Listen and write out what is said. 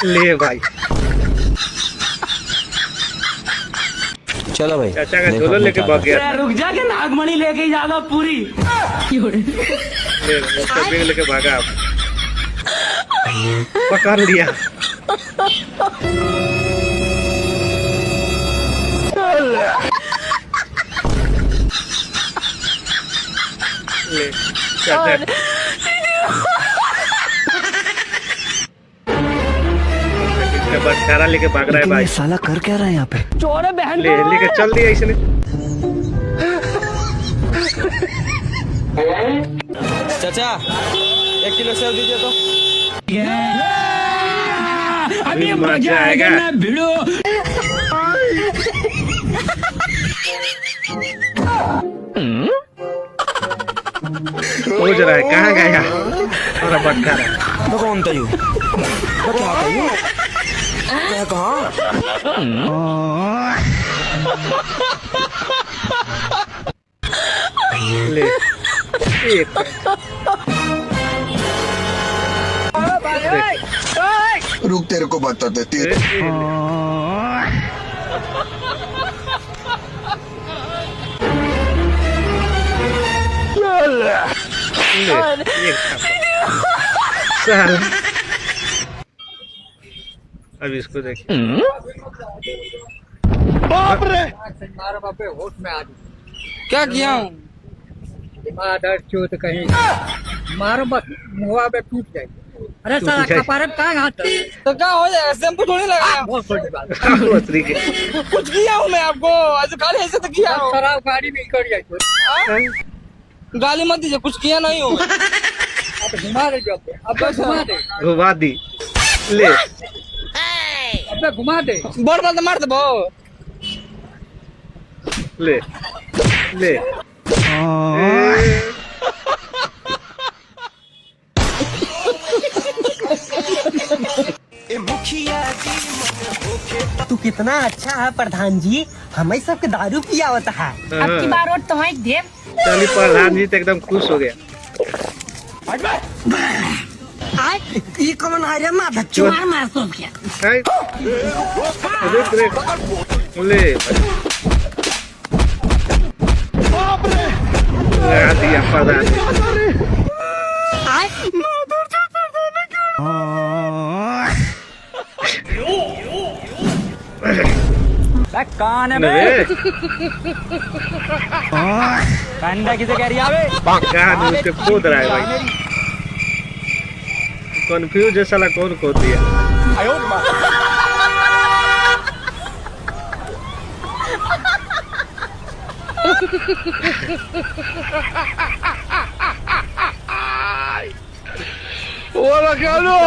ले भाई, चलो भाई, चाचा का झोला लेके भाग गया। रुक जा के नागमणि लेके जाना पूरी। ले उसका बैग लेके भागा। आप पकड़ लिया। ले चाचा बटखारा लेके भाग रहा है भाई। साला कर क्या रहा है यहाँ पे? चोर है बहन ले लेके चल दिया इसने। चाचा 1 किलो सेव दीजिए तो। अभी मजा आएगा ना भिड़ो। सोच रहा है कहाँ गया और बटखारा। मैं कौन था यू? मैं क्या था यू? मैं कहाँ? ले एक रुक, तेरे को बताते तेरे। साल अब इसको देखिए। बाप रे, मारो बापे होश में आ क्या किया हूँ? दिमाग दर्द चोट कहीं मारो बस मुआ पे टूट जाएगी। अरे साला कपारे कहाँ हाथ तो क्या हो जाएगा? शैम्पू थोड़ी लगाया। बहुत छोटी बात कुछ किया हूँ मैं आपको? ऐसे खाली ऐसे तो किया हूँ। खराब गाड़ी में कर जाए गाली मत दीजिए, कुछ किया नहीं हूँ। अब घुमा दे जो अब घुमा दे घुमा दी। ले अब घुमा दे बोल बात मार दे बो। ले ले तू कितना अच्छा है प्रधान जी, हमें सबके दारू पिया होता है। अब की बार और तुम्हारी देव। चलिए प्रधान जी तो एकदम खुश हो गया। ये कौन है रे माँ बच्चों? मार मार सो क्या? ले लगा दिया प्रधान जी। कौन है बे? कंडा किसे कह रही है? कहाँ उसके कूद रहा है भाई। कंफ्यूज है साला, कौन खोद दिया? वो लगा लो।